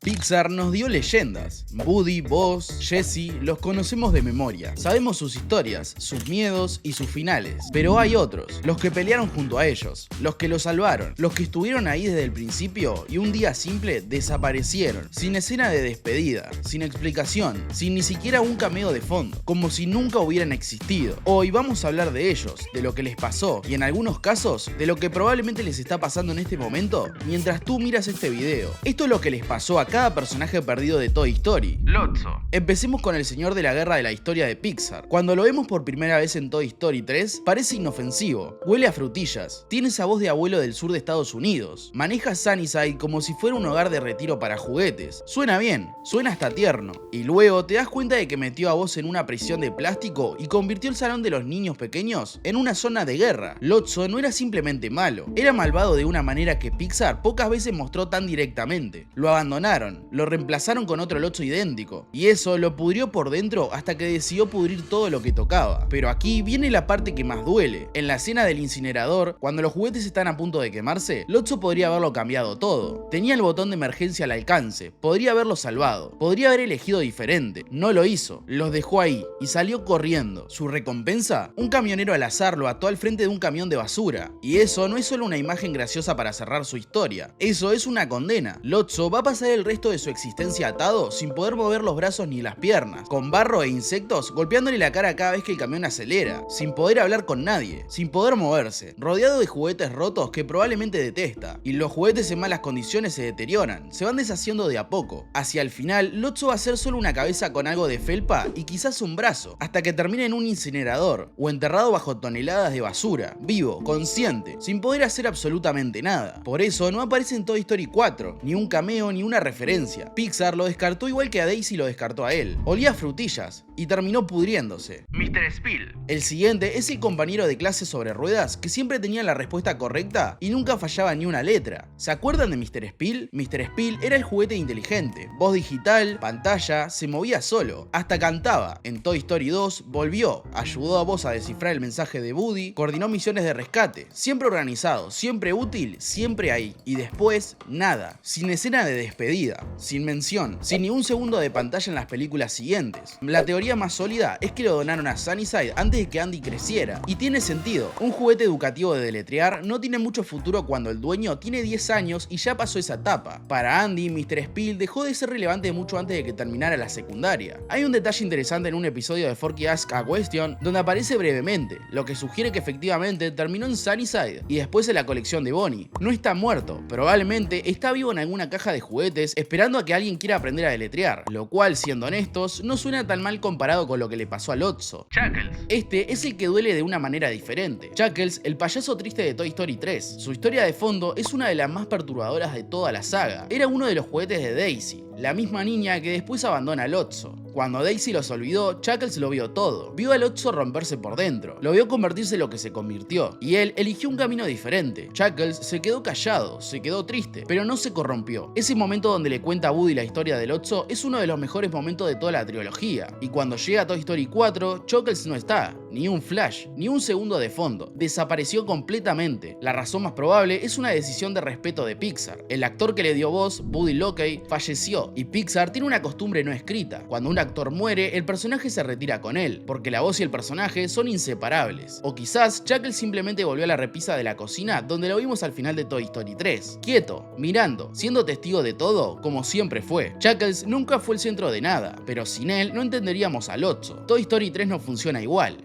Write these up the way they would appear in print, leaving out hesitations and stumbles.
Pixar nos dio leyendas. Woody, Buzz, Jessie, los conocemos de memoria. Sabemos sus historias, sus miedos y sus finales. Pero hay otros, los que pelearon junto a ellos, los que los salvaron, los que estuvieron ahí desde el principio y un día simple desaparecieron, sin escena de despedida, sin explicación, sin ni siquiera un cameo de fondo, como si nunca hubieran existido. Hoy vamos a hablar de ellos, de lo que les pasó y en algunos casos de lo que probablemente les está pasando en este momento mientras tú miras este video. Esto es lo que les pasó a cada personaje perdido de Toy Story. Lotso. Empecemos con el señor de la guerra de la historia de Pixar. Cuando lo vemos por primera vez en Toy Story 3, parece inofensivo, huele a frutillas, tiene esa voz de abuelo del sur de Estados Unidos, maneja Sunnyside como si fuera un hogar de retiro para juguetes. Suena bien, suena hasta tierno, y luego te das cuenta de que metió a Buzz en una prisión de plástico y convirtió el salón de los niños pequeños en una zona de guerra. Lotso no era simplemente malo, era malvado de una manera que Pixar pocas veces mostró tan directamente. Lo abandonaron, lo reemplazaron con otro Lotso idéntico, y eso lo pudrió por dentro hasta que decidió pudrir todo lo que tocaba. Pero aquí viene la parte que más duele. En la escena del incinerador, cuando los juguetes están a punto de quemarse, Lotso podría haberlo cambiado todo. Tenía el botón de emergencia al alcance, podría haberlo salvado, podría haber elegido diferente. No lo hizo, los dejó ahí y salió corriendo. ¿Su recompensa? Un camionero al azar lo ató al frente de un camión de basura. Y eso no es solo una imagen graciosa para cerrar su historia, eso es una condena. Lotso va a pasar el resto de su existencia atado sin poder mover los brazos ni las piernas, con barro e insectos golpeándole la cara cada vez que el camión acelera, sin poder hablar con nadie, sin poder moverse, rodeado de juguetes rotos que probablemente detesta, y los juguetes en malas condiciones se deterioran, se van deshaciendo de a poco. Hacia el final, Lotso va a ser solo una cabeza con algo de felpa y quizás un brazo, hasta que termine en un incinerador, o enterrado bajo toneladas de basura, vivo, consciente, sin poder hacer absolutamente nada. Por eso no aparece en Toy Story 4, ni un cameo ni una referencia. Pixar lo descartó igual que a Daisy lo descartó a él. Olía a frutillas y terminó pudriéndose. Mr. Spill. El siguiente es el compañero de clase sobre ruedas que siempre tenía la respuesta correcta y nunca fallaba ni una letra. ¿Se acuerdan de Mr. Spill? Mr. Spill era el juguete inteligente, voz digital, pantalla, se movía solo, hasta cantaba. En Toy Story 2 volvió, ayudó a Buzz a descifrar el mensaje de Woody, coordinó misiones de rescate, siempre organizado, siempre útil, siempre ahí. Y después, nada, sin escena de despedida, sin mención, sin ni un segundo de pantalla en las películas siguientes. La teoría más sólida es que lo donaron a Sunnyside antes de que Andy creciera, y tiene sentido. Un juguete educativo de deletrear no tiene mucho futuro cuando el dueño tiene 10 años y ya pasó esa etapa. Para Andy, Mr. Spill dejó de ser relevante mucho antes de que terminara la secundaria. Hay un detalle interesante en un episodio de Forky Ask a Question donde aparece brevemente, lo que sugiere que efectivamente terminó en Sunnyside y después en la colección de Bonnie. No está muerto, probablemente está vivo en alguna caja de juguetes esperando a que alguien quiera aprender a deletrear, lo cual, siendo honestos, no suena tan mal comparado con lo que le pasó a Lotso. Chuckles. Este es el que duele de una manera diferente. Chuckles, el payaso triste de Toy Story 3. Su historia de fondo es una de las más perturbadoras de toda la saga. Era uno de los juguetes de Daisy, la misma niña que después abandona a Lotso. Cuando Daisy los olvidó, Chuckles lo vio todo. Vio a Lotso romperse por dentro, lo vio convertirse en lo que se convirtió, y él eligió un camino diferente. Chuckles se quedó callado, se quedó triste, pero no se corrompió. Ese momento donde le cuenta a Woody la historia de Lotso es uno de los mejores momentos de toda la trilogía, y cuando llega a Toy Story 4, Chuckles no está, ni un flash, ni un segundo de fondo, desapareció completamente. La razón más probable es una decisión de respeto de Pixar. El actor que le dio voz, Buddy Lockey, falleció, y Pixar tiene una costumbre no escrita. Cuando un actor muere, el personaje se retira con él, porque la voz y el personaje son inseparables. O quizás Chuckles simplemente volvió a la repisa de la cocina donde lo vimos al final de Toy Story 3, quieto, mirando, siendo testigo de todo, como siempre fue. Chuckles nunca fue el centro de nada, pero sin él no entenderíamos a Lotso. Toy Story 3 no funciona igual.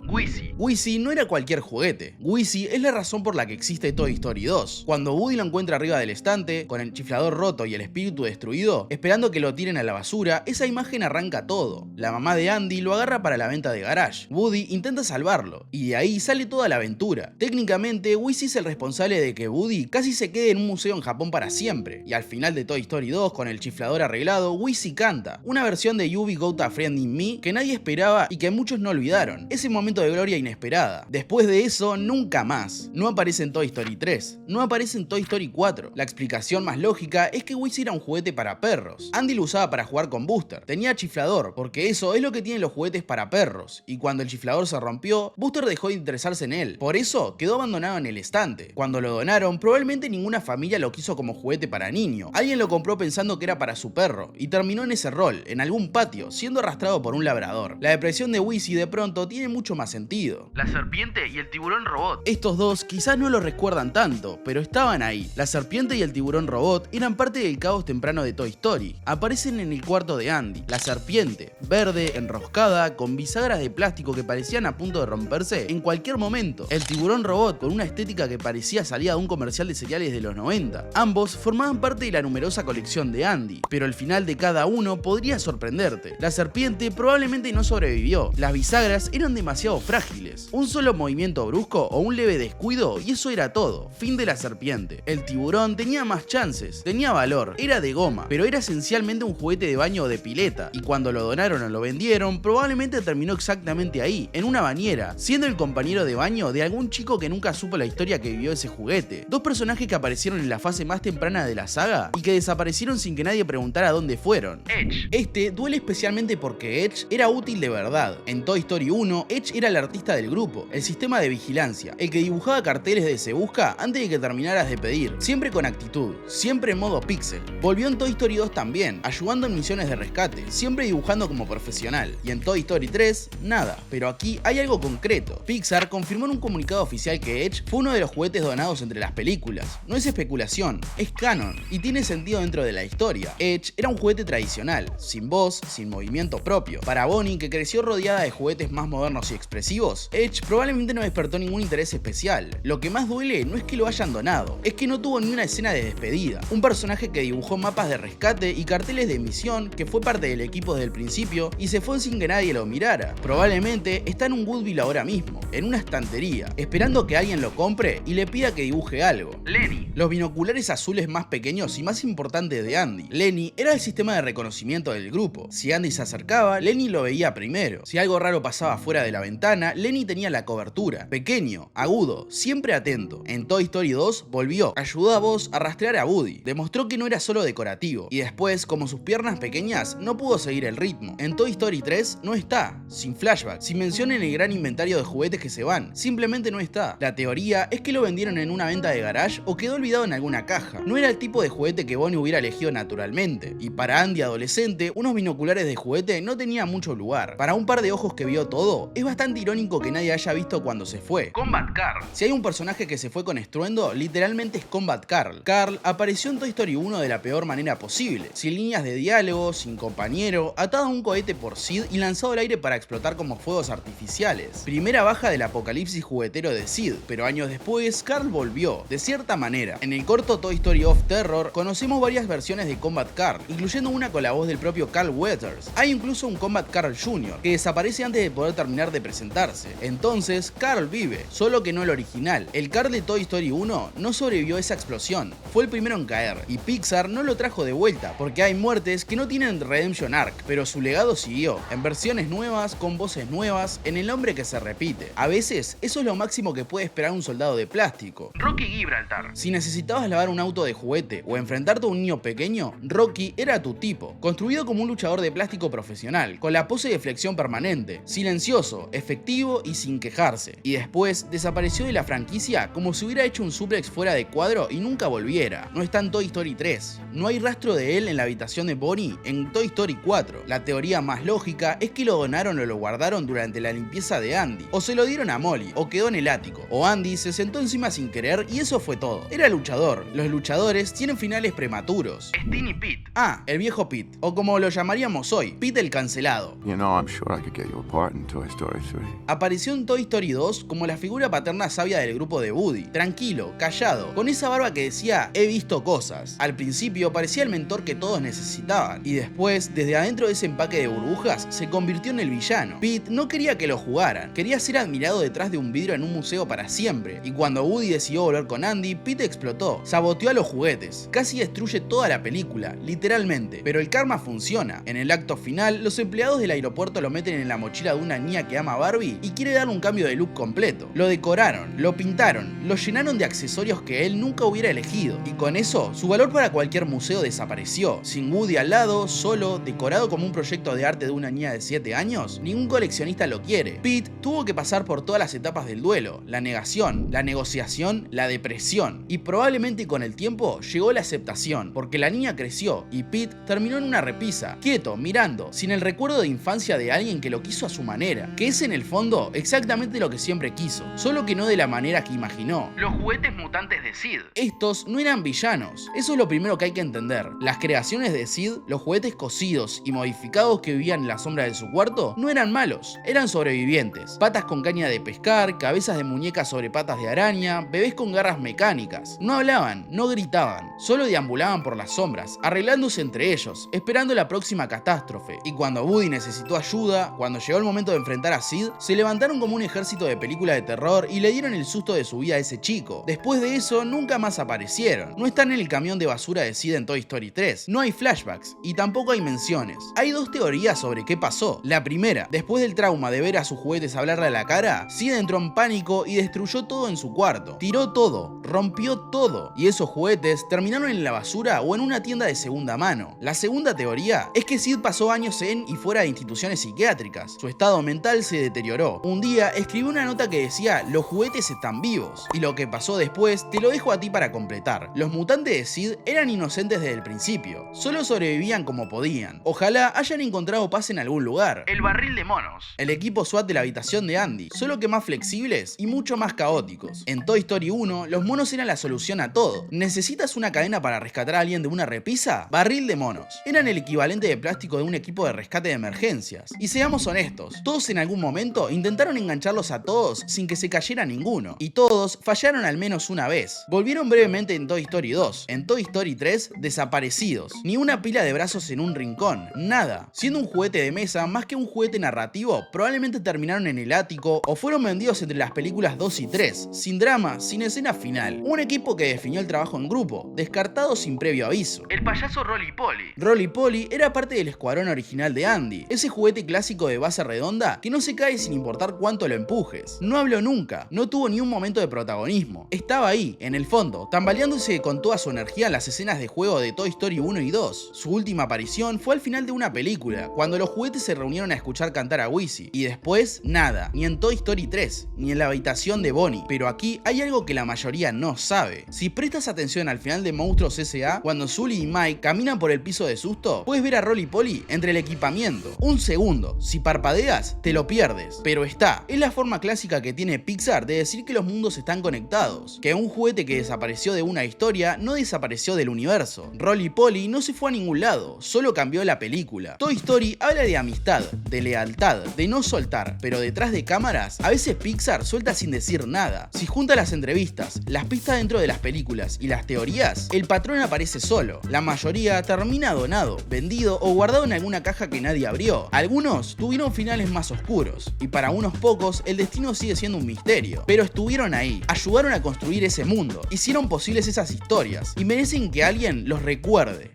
Wheezy no era cualquier juguete. Wheezy es la razón por la que existe Toy Story 2. Cuando Woody lo encuentra arriba del estante, con el chiflador roto y el espíritu destruido, esperando que lo tiren a la basura, esa imagen arranca todo. La mamá de Andy lo agarra para la venta de garage. Woody intenta salvarlo, y de ahí sale toda la aventura. Técnicamente, Wheezy es el responsable de que Woody casi se quede en un museo en Japón para siempre. Y al final de Toy Story 2, con el chiflador arreglado, Wheezy canta, una versión de You Be Got a Friend in Me que nadie esperaba y que muchos no olvidaron. Ese momento de gloria inesperada. Después de eso, nunca más. No aparece en Toy Story 3, no aparece en Toy Story 4. La explicación más lógica es que Wheezy era un juguete para perros. Andy lo usaba para jugar con Buster. Tenía chiflador, chiflador, porque eso es lo que tienen los juguetes para perros, y cuando el chiflador se rompió, Buster dejó de interesarse en él, por eso quedó abandonado en el estante. Cuando lo donaron, probablemente ninguna familia lo quiso como juguete para niño, alguien lo compró pensando que era para su perro, y terminó en ese rol, en algún patio, siendo arrastrado por un labrador. La depresión de Wheezy de pronto tiene mucho más sentido. La serpiente y el tiburón robot. Estos dos quizás no lo recuerdan tanto, pero estaban ahí. La serpiente y el tiburón robot eran parte del caos temprano de Toy Story. Aparecen en el cuarto de Andy. La serpiente, verde, enroscada, con bisagras de plástico que parecían a punto de romperse en cualquier momento. El tiburón robot con una estética que parecía salida de un comercial de cereales de los 90. Ambos formaban parte de la numerosa colección de Andy, pero el final de cada uno podría sorprenderte. La serpiente probablemente no sobrevivió. Las bisagras eran demasiado frágiles. Un solo movimiento brusco o un leve descuido y eso era todo. Fin de la serpiente. El tiburón tenía más chances, tenía valor, era de goma, pero era esencialmente un juguete de baño o de pileta, y cuando lo donaron o lo vendieron, probablemente terminó exactamente ahí, en una bañera, siendo el compañero de baño de algún chico que nunca supo la historia que vivió ese juguete. Dos personajes que aparecieron en la fase más temprana de la saga y que desaparecieron sin que nadie preguntara dónde fueron. Edge. Este duele especialmente porque Edge era útil de verdad. En Toy Story 1, Edge era el artista del grupo, el sistema de vigilancia, el que dibujaba carteles de Se Busca antes de que terminaras de pedir, siempre con actitud, siempre en modo pixel. Volvió en Toy Story 2 también, ayudando en misiones de rescate, siempre dibujando como profesional. Y en Toy Story 3, nada, pero aquí hay algo concreto. Pixar confirmó en un comunicado oficial que Edge fue uno de los juguetes donados entre las películas. No es especulación, es canon, y tiene sentido dentro de la historia. Edge era un juguete tradicional, sin voz, sin movimiento propio. Para Bonnie, que creció rodeada de juguetes más modernos y expresivos, Edge probablemente no despertó ningún interés especial. Lo que más duele no es que lo hayan donado, es que no tuvo ni una escena de despedida. Un personaje que dibujó mapas de rescate y carteles de misión, que fue parte del equipo desde el principio y se fue sin que nadie lo mirara. Probablemente está en un Goodwill ahora mismo, en una estantería, esperando que alguien lo compre y le pida que dibuje algo. Lenny. Los binoculares azules más pequeños y más importantes de Andy. Lenny era el sistema de reconocimiento del grupo. Si Andy se acercaba, Lenny lo veía primero. Si algo raro pasaba fuera de la ventana, Lenny tenía la cobertura. Pequeño, agudo, siempre atento. En Toy Story 2 volvió, ayudó a Buzz a rastrear a Woody. Demostró que no era solo decorativo. Y después, como sus piernas pequeñas, no pudo seguir el ritmo. En Toy Story 3 no está, sin flashback, sin mención en el gran inventario de juguetes que se van. Simplemente no está. La teoría es que lo vendieron en una venta de garage o quedó olvidado en alguna caja. No era el tipo de juguete que Bonnie hubiera elegido naturalmente. Y para Andy adolescente, unos binoculares de juguete no tenían mucho lugar. Para un par de ojos que vio todo, es bastante irónico que nadie haya visto cuando se fue. Combat Carl. Si hay un personaje que se fue con estruendo, literalmente es Combat Carl. Carl apareció en Toy Story 1 de la peor manera posible, sin líneas de diálogo, sin compañero, atado a un cohete por Sid y lanzado al aire para explotar como fuegos artificiales. Primera baja del apocalipsis juguetero de Sid, pero años después, Carl volvió, de cierta manera. En el corto Toy Story of Terror, conocemos varias versiones de Combat Carl, incluyendo una con la voz del propio Carl Weathers. Hay incluso un Combat Carl Jr., que desaparece antes de poder terminar de presentarse. Entonces, Carl vive, solo que no el original. El Carl de Toy Story 1 no sobrevivió a esa explosión, fue el primero en caer, y Pixar no lo trajo de vuelta, porque hay muertes que no tienen Redemption Arc, pero su legado siguió, en versiones nuevas, con voces nuevas, en el nombre que se repite. A veces, eso es lo máximo que puede esperar un soldado de plástico. Rocky Gibraltar. Si necesitabas lavar un auto de juguete o enfrentarte a un niño pequeño, Rocky era tu tipo, construido como un luchador de plástico profesional, con la pose de flexión permanente, silencioso, efectivo y sin quejarse. Y después desapareció de la franquicia como si hubiera hecho un suplex fuera de cuadro y nunca volviera. No está en Toy Story 3, no hay rastro de él en la habitación de Bonnie en Toy Story 4. La teoría más lógica es que lo donaron o lo guardaron durante la limpieza de Andy, o se lo dieron a Molly, o quedó en el ático, o Andy se sentó encima sin querer y eso fue todo. Era luchador. Los luchadores tienen finales prematuros. Stinny Pete. Ah, el viejo Pete, o como lo llamaríamos hoy, Pete el cancelado. You know, I'm sure I could get you a part in Toy Story 3. Apareció en Toy Story 2 como la figura paterna sabia del grupo de Woody, tranquilo, callado, con esa barba que decía he visto cosas. Al principio parecía el mentor que todos necesitaban, y después, desde adentro de ese empaque de burbujas, se convirtió en el villano. Pete no quería que lo jugaran, quería ser admirado detrás de un vidrio en un museo para siempre, y cuando Woody decidió volver con Andy, Pete explotó, saboteó a los juguetes, casi destruye toda la película, literalmente, pero el karma funciona. En el acto final, los empleados del aeropuerto lo meten en la mochila de una niña que ama a Barbie y quiere darle un cambio de look completo. Lo decoraron, lo pintaron, lo llenaron de accesorios que él nunca hubiera elegido, y con eso, su valor para cualquier museo desapareció, sin Woody al lado, solo, decorado como un proyecto de arte de una niña de 7 años, ningún coleccionista lo quiere. Pete tuvo que pasar por todas las etapas del duelo, la negación, la negociación, la depresión, y probablemente con el tiempo llegó la aceptación, porque la niña creció y Pete terminó en una repisa, quieto, mirando, sin el recuerdo de infancia de alguien que lo quiso a su manera, que es en el fondo exactamente lo que siempre quiso, solo que no de la manera que imaginó. Los juguetes mutantes de Sid. Estos no eran villanos, eso es lo primero que hay que entender. Las creaciones de Sid, los juguetes cosidos y modificados que vivían en la sombra de su cuarto, no eran malos, eran sobrevivientes. Patas con caña de pescar, cabezas de muñecas sobre patas de araña, bebés con garras mecánicas. No hablaban, no gritaban, solo deambulaban por las sombras, arreglándose entre ellos, esperando la próxima catástrofe. Y cuando Woody necesitó ayuda, cuando llegó el momento de enfrentar a Sid, se levantaron como un ejército de película de terror y le dieron el susto de su vida a ese chico. Después de eso, nunca más aparecieron. No están en el camión de basura de Sid en Toy Story 3. No hay flashbacks y tampoco hay menciones. Hay dos teorías sobre qué pasó. La primera, después del trauma de ver a sus juguetes hablarle a la cara, Sid entró en pánico y destruyó todo en su cuarto. Tiró todo, rompió todo, y esos juguetes terminaron en la basura o en una tienda de segunda mano. La segunda teoría es que Sid pasó años en y fuera de instituciones psiquiátricas. Su estado mental se deterioró. Un día escribió una nota que decía: los juguetes están vivos. Y lo que pasó después te lo dejo a ti para completar. Los mutantes de Sid eran inocentes desde el principio. Solo sobrevivían como podían. Ojalá hayan encontrado paz en algún lugar. El barril de monos. El equipo SWAT de la habitación de Andy, solo que más flexibles y mucho más caóticos. En Toy Story 1, los monos eran la solución a todo. ¿Necesitas una cadena para rescatar a alguien de una repisa? Barril de monos. Eran el equivalente de plástico de un equipo de rescate de emergencias. Y seamos honestos, todos en algún momento intentaron engancharlos a todos sin que se cayera ninguno. Y todos fallaron al menos una vez. Volvieron brevemente en Toy Story 2. En Toy Story 3, desaparecidos. Ni una pila de brazos en un rincón. Nada. Siendo un juguete de mesa más que un juguete narrativo, probablemente terminaron en el ático o fueron vendidos entre las películas 2 y 3, sin drama, sin escena final. Un equipo que definió el trabajo en grupo, descartado sin previo aviso. El payaso Rolly Polly. Rolly Polly era parte del escuadrón original de Andy, ese juguete clásico de base redonda que no se cae sin importar cuánto lo empujes. No habló nunca, no tuvo ni un momento de protagonismo. Estaba ahí, en el fondo, tambaleándose con toda su energía en las escenas de juego de Toy Story 1 y 2. Su última aparición fue al final de una película, cuando los juguetes se reunieron a escuchar cantar a Wizzy. Y después, nada, ni en Toy Story 3, ni en la habitación de Bonnie. Pero aquí hay algo que la mayoría no sabe. Si prestas atención al final de Monstruos S.A., cuando Sully y Mike caminan por el piso de susto, puedes ver a Rolly Polly entre el equipamiento. Un segundo, si parpadeas, te lo pierdes. Pero está, es la forma clásica que tiene Pixar de decir que los mundos están conectados, que un juguete que desapareció de una historia no desapareció del universo. Rolly Polly no se fue a ningún lado, solo cambió la película. Toy Story habla de amistad, de lealtad, de no soltar, pero detrás de cámaras, a veces Pixar suelta sin decir nada. Si junta las entrevistas, las pistas dentro de las películas y las teorías, el patrón aparece solo. La mayoría termina donado, vendido o guardado en alguna caja que nadie abrió. Algunos tuvieron finales más oscuros, y para unos pocos el destino sigue siendo un misterio. Pero estuvieron ahí, ayudaron a construir ese mundo, hicieron posibles esas historias, y merecen que alguien los recuerde.